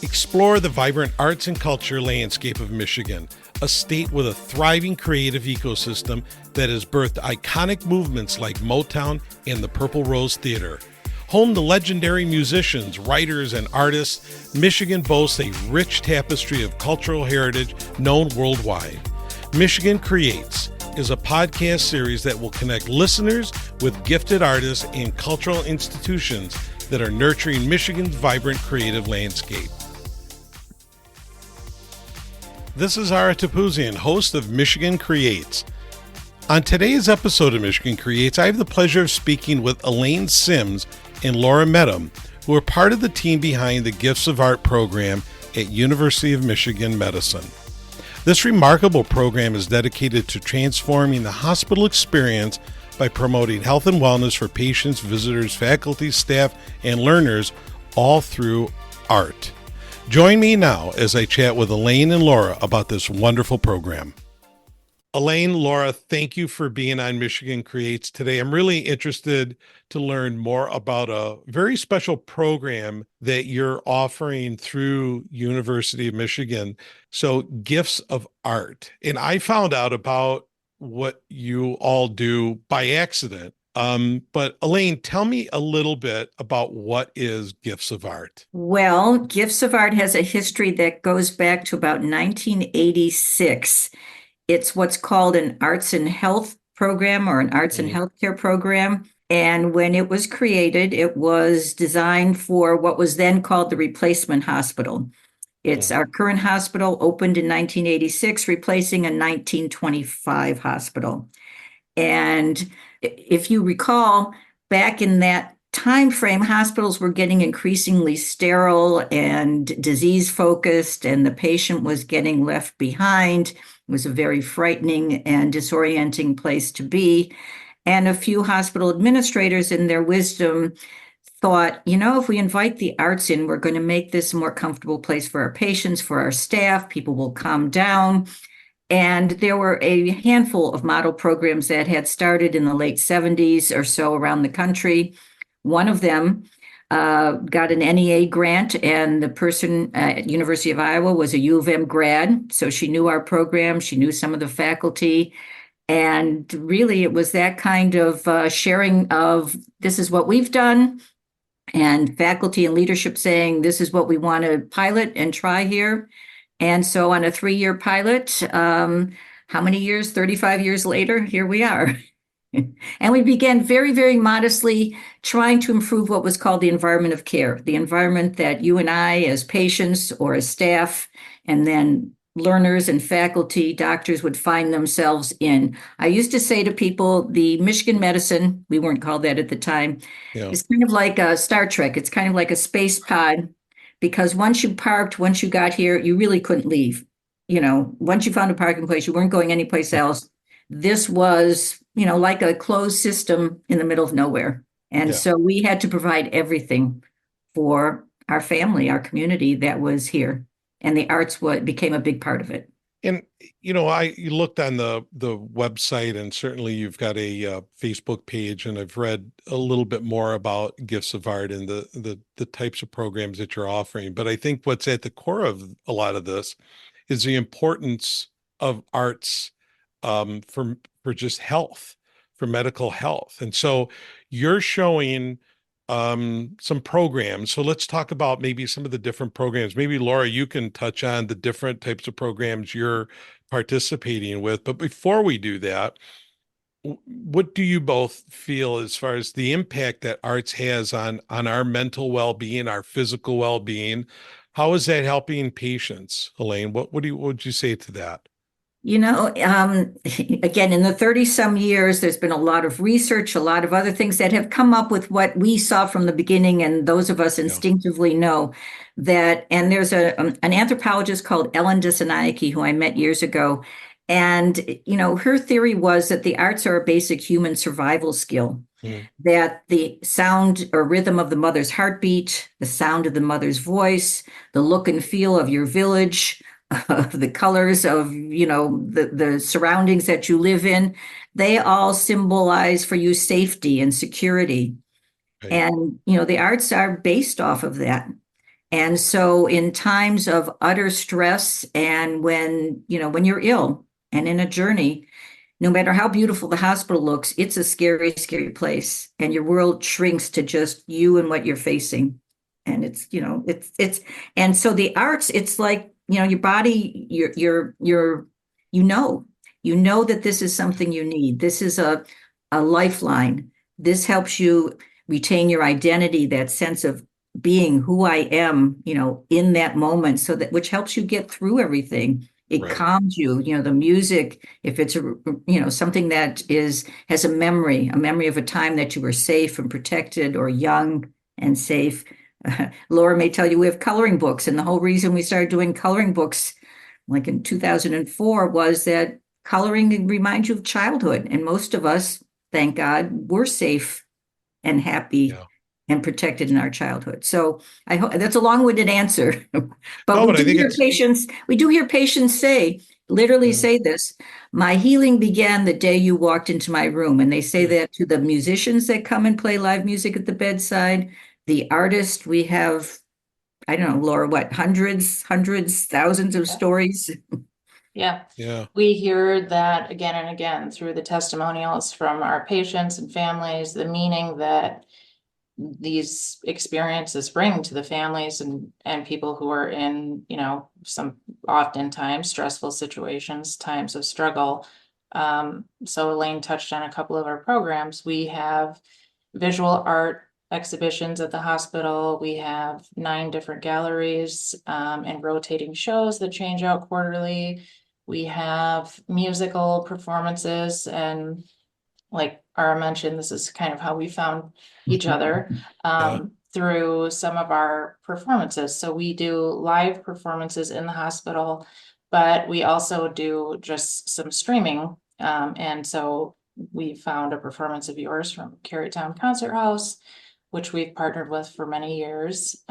Explore the vibrant arts and culture landscape of Michigan, a state with a thriving creative ecosystem that has birthed iconic movements like Motown and the Purple Rose Theater. Home to legendary musicians, writers, and artists, Michigan boasts a rich tapestry of cultural heritage known worldwide. Michigan Creates is a podcast series that will connect listeners with gifted artists and cultural institutions that are nurturing Michigan's vibrant creative landscape. This is Ara Topouzian, host of Michigan Creates. On today's episode of Michigan Creates, I have the pleasure of speaking with Elaine Sims and Laura Mettam, who are part of the team behind the Gifts of Art program at University of Michigan Medicine. This remarkable program is dedicated to transforming the hospital experience by promoting health and wellness for patients, visitors, faculty, staff, and learners, all through art. Join me now as I chat with Elaine and Laura about this wonderful program. Elaine, Laura, thank you for being on Michigan Creates today. I'm really interested to learn more about a very special program that you're offering through University of Michigan. So, Gifts of Art. And I found out about what you all do by accident. But Elaine, tell me a little bit about what is Gifts of Art. Well, Gifts of Art has a history that goes back to about 1986. It's what's called an arts and health program or an arts and healthcare program. And when it was created, it was designed for what was then called the replacement hospital. It's our current hospital, opened in 1986, replacing a 1925 hospital. And if you recall, back in that time frame, hospitals were getting increasingly sterile and disease focused, and the patient was getting left behind. It was a very frightening and disorienting place to be. And a few hospital administrators, in their wisdom, thought, if we invite the arts in, we're going to make this a more comfortable place for our patients, for our staff. People will calm down. And there were a handful of model programs that had started in the late 70s or so around the country. One of them got an NEA grant, and the person at University of Iowa was a U of M grad. So she knew our program, she knew some of the faculty. And really, it was that kind of sharing of this is what we've done, and faculty and leadership saying this is what we want to pilot and try here. And so on a 3-year pilot, how many years? 35 years later, here we are. And we began very, very modestly trying to improve what was called the environment of care, the environment that you and I as patients or as staff, and then learners and faculty, doctors would find themselves in. I used to say to people, the Michigan Medicine, we weren't called that at the time, is kind of like a Star Trek. It's kind of like a space pod. Because once you parked, once you got here, you really couldn't leave. Once you found a parking place, you weren't going anyplace else. This was, like a closed system in the middle of nowhere. And so we had to provide everything for our family, our community that was here. And the arts became a big part of it. And, you looked on the website, and certainly you've got a Facebook page, and I've read a little bit more about Gifts of Art and the types of programs that you're offering. But I think what's at the core of a lot of this is the importance of arts for just health, for medical health. And so you're showing some programs. So let's talk about maybe some of the different programs. Maybe Laura, you can touch on the different types of programs you're participating with. But before we do that, what do you both feel as far as the impact that arts has on our mental well-being, our physical well-being? How is that helping patients, Elaine? What would you say to that? Again, in the 30-some years, there's been a lot of research, a lot of other things that have come up with what we saw from the beginning, and those of us instinctively know that. And there's an anthropologist called Ellen Dissanayake, who I met years ago, and her theory was that the arts are a basic human survival skill. That the sound or rhythm of the mother's heartbeat, the sound of the mother's voice, the look and feel of your village, of the colors of, the surroundings that you live in, they all symbolize for you safety and security. Right. And, the arts are based off of that. And so in times of utter stress and when you're ill and in a journey, no matter how beautiful the hospital looks, it's a scary, scary place. And your world shrinks to just you and what you're facing. And and so the arts, it's like, your body, you know, you know that this is something you need. This is a lifeline. This helps you retain your identity, that sense of being who I am, in that moment, so that which helps you get through everything. It Right. calms you, the music, if it's something that has a memory of a time that you were safe and protected or young and safe. Laura may tell you we have coloring books, and the whole reason we started doing coloring books like in 2004 was that coloring reminds you of childhood. And most of us, thank God, were safe and happy Yeah. and protected in our childhood. So I hope that's a long-winded answer, but No, but I think it's we do hear patients literally yeah. say this: my healing began the day you walked into my room. And they say Yeah. that to the musicians that come and play live music at the bedside, the artist. We have, I don't know, Laura, what, hundreds, thousands of Yeah. stories. Yeah. Yeah. We hear that again and again through the testimonials from our patients and families, the meaning that these experiences bring to the families and people who are in, some oftentimes stressful situations, times of struggle. So Elaine touched on a couple of our programs. We have visual art exhibitions at the hospital. We have 9 different galleries and rotating shows that change out quarterly. We have musical performances, and like Ara mentioned, this is kind of how we found each other Yeah. through some of our performances. So we do live performances in the hospital, but we also do just some streaming. And so we found a performance of yours from Carytown Concert House, which we've partnered with for many years.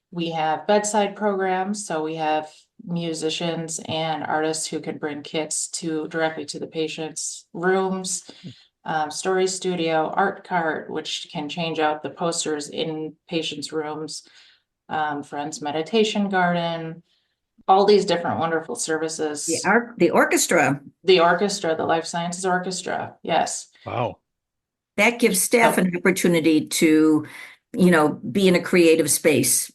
We have bedside programs, so we have musicians and artists who can bring kits directly to the patient's rooms. Story studio, art cart, which can change out the posters in patients' rooms. Friends meditation garden, all these different wonderful services. The orchestra. The orchestra, the life sciences orchestra, yes. Wow. That gives staff an opportunity to, be in a creative space.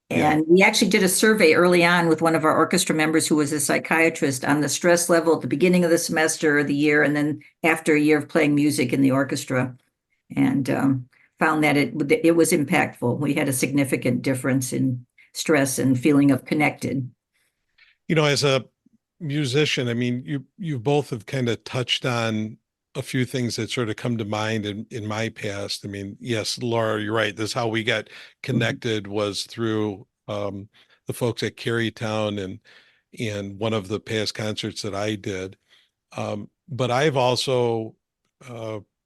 Yeah. And we actually did a survey early on with one of our orchestra members who was a psychiatrist on the stress level at the beginning of the semester or the year, and then after a year of playing music in the orchestra, and found that it was impactful. We had a significant difference in stress and feeling of connected. As a musician, I mean, you both have kind of touched on a few things that sort of come to mind in my past. I mean, yes, Laura, you're right. This is how we got connected was through the folks at Carytown and one of the past concerts that I did. But I've also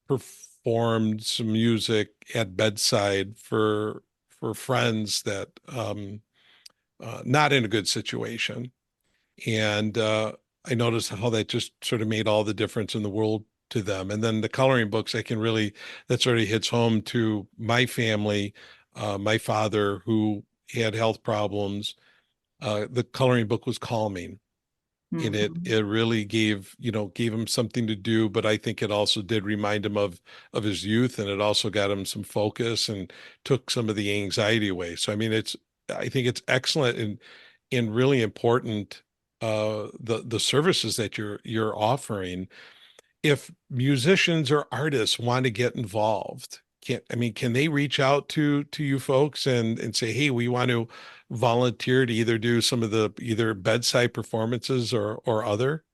performed some music at bedside for friends that not in a good situation. And I noticed how that just sort of made all the difference in the world to them. And then the coloring books, that sort of hits home to my family. My father, who had health problems, the coloring book was calming. And it really gave him something to do, but I think it also did remind him of his youth, and it also got him some focus and took some of the anxiety away. So I mean, I think it's excellent and really important, the services that you're offering. If musicians or artists want to get involved, can they reach out to you folks and say, hey, we want to volunteer to either do some of the either bedside performances or other?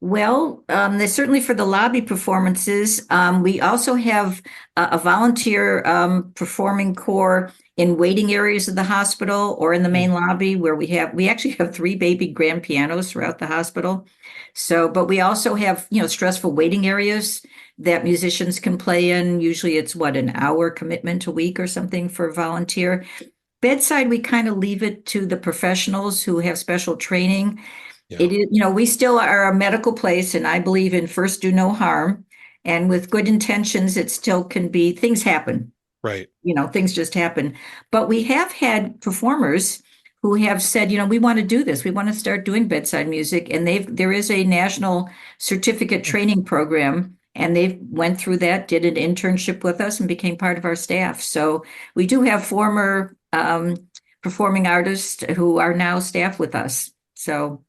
Well, there's certainly for the lobby performances. We also have a volunteer performing corps in waiting areas of the hospital or in the main lobby, where we actually have 3 baby grand pianos throughout the hospital. So, but we also have, stressful waiting areas that musicians can play in. Usually it's an hour commitment a week or something for a volunteer. Bedside, we kind of leave it to the professionals who have special training. Yeah. It is, we still are a medical place, and I believe in first do no harm. And with good intentions, it still can be, things happen. Right. Things just happen. But we have had performers who have said, we want to do this. We want to start doing bedside music. And there is a national certificate training program, and they went through that, did an internship with us, and became part of our staff. So we do have former performing artists who are now staff with us. So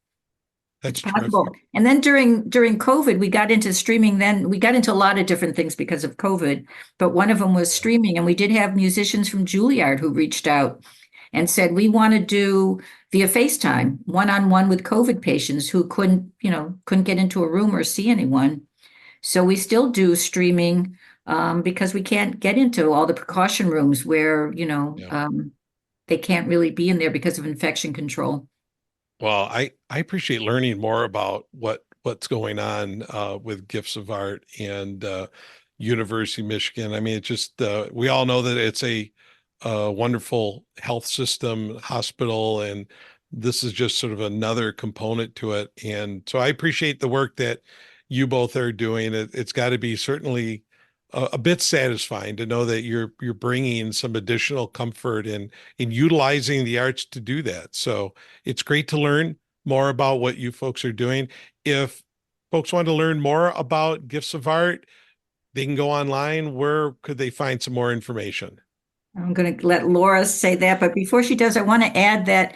That's it's possible. terrific. And then during COVID, we got into streaming. Then we got into a lot of different things because of COVID, but one of them was streaming. And we did have musicians from Juilliard who reached out and said, we want to do via FaceTime, one-on-one with COVID patients who couldn't get into a room or see anyone. So we still do streaming because we can't get into all the precaution rooms where, they can't really be in there because of infection control. Well, I appreciate learning more about what's going on with Gifts of Art and University of Michigan. I mean, it's just we all know that it's a wonderful health system, hospital, and this is just sort of another component to it. And so I appreciate the work that you both are doing. It's got to be certainly a bit satisfying to know that you're bringing some additional comfort in utilizing the arts to do that. So it's great to learn more about what you folks are doing. If folks want to learn more about Gifts of Art, they can go online. Where could they find some more information? I'm going to let Laura say that, but before she does, I want to add that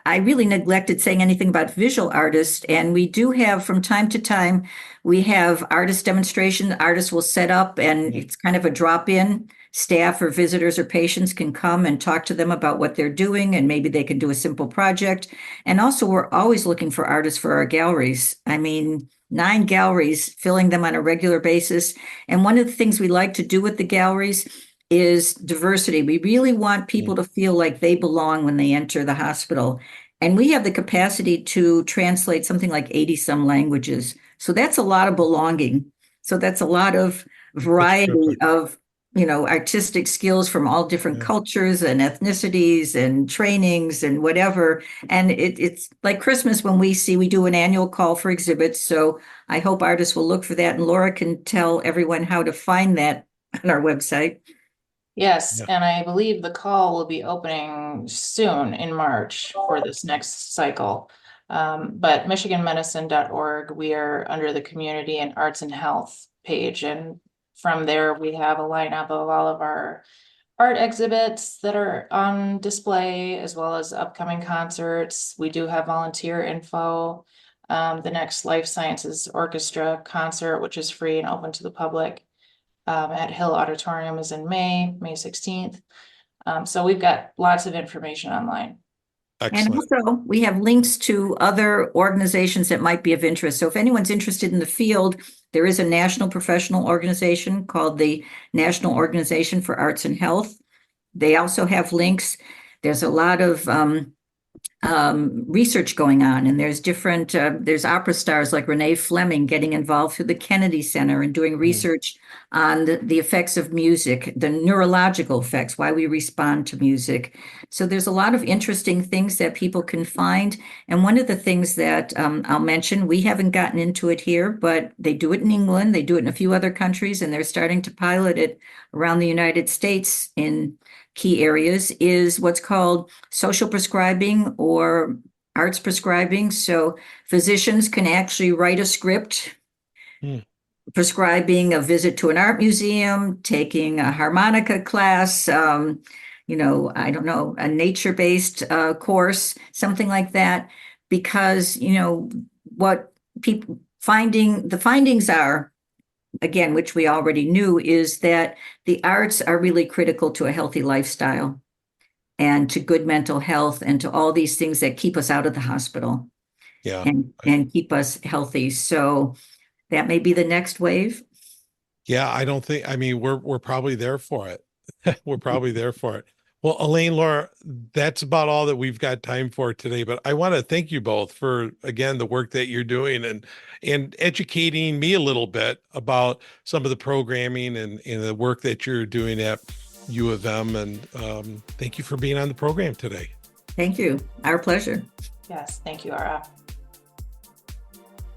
I really neglected saying anything about visual artists, and we do have from time to time, we have artist demonstration. Artists will set up, and it's kind of a drop-in. Staff or visitors or patients can come and talk to them about what they're doing, and maybe they can do a simple project. And also, we're always looking for artists for our galleries. I mean, 9 galleries, filling them on a regular basis. And one of the things we like to do with the galleries is diversity. We really want people to feel like they belong when they enter the hospital. And we have the capacity to translate something like 80 some languages. So that's a lot of belonging. So that's a lot of variety of, artistic skills from all different cultures and ethnicities and trainings and whatever. And it's like Christmas when we do an annual call for exhibits. So I hope artists will look for that. And Laura can tell everyone how to find that on our website. Yes, Yeah. and I believe the call will be opening soon in March for this next cycle. But michiganmedicine.org, we are under the community and arts and health page. And from there, we have a lineup of all of our art exhibits that are on display, as well as upcoming concerts. We do have volunteer info. The next Life Sciences Orchestra concert, which is free and open to the public, at Hill Auditorium, is in May 16th. So we've got lots of information online. Excellent. And also, we have links to other organizations that might be of interest. So if anyone's interested in the field, there is a national professional organization called the National Organization for Arts and Health. They also have links. There's a lot of research going on, and there's opera stars like Renee Fleming getting involved through the Kennedy Center and doing research on the effects of music, the neurological effects, why we respond to music. So there's a lot of interesting things that people can find. And one of the things that I'll mention, we haven't gotten into it here, but they do it in England, they do it in a few other countries, and they're starting to pilot it around the United States in key areas, is what's called social prescribing or arts prescribing. So physicians can actually write a script prescribing a visit to an art museum, taking a harmonica class, I don't know, a nature-based course, something like that, because, what the findings are, again, which we already knew, is that the arts are really critical to a healthy lifestyle and to good mental health and to all these things that keep us out of the hospital and keep us healthy. So that may be the next wave. Yeah, I mean, we're probably there for it. We're probably there for it. Well, Elaine, Laura, that's about all that we've got time for today. But I want to thank you both for, again, the work that you're doing and educating me a little bit about some of the programming and the work that you're doing at U of M. And thank you for being on the program today. Thank you. Our pleasure. Yes, thank you, Ara.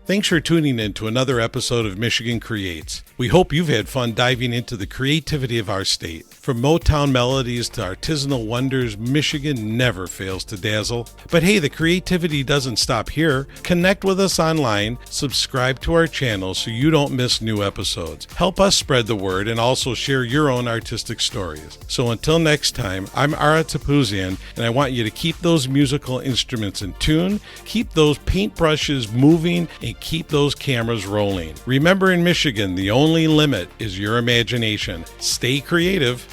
Thanks for tuning in to another episode of Michigan Creates. We hope you've had fun diving into the creativity of our state. From Motown melodies to artisanal wonders, Michigan never fails to dazzle. But hey, the creativity doesn't stop here. Connect with us online, subscribe to our channel so you don't miss new episodes. Help us spread the word and also share your own artistic stories. So until next time, I'm Ara Topouzian, and I want you to keep those musical instruments in tune, keep those paintbrushes moving, and keep those cameras rolling. Remember, in Michigan, the only limit is your imagination. Stay creative.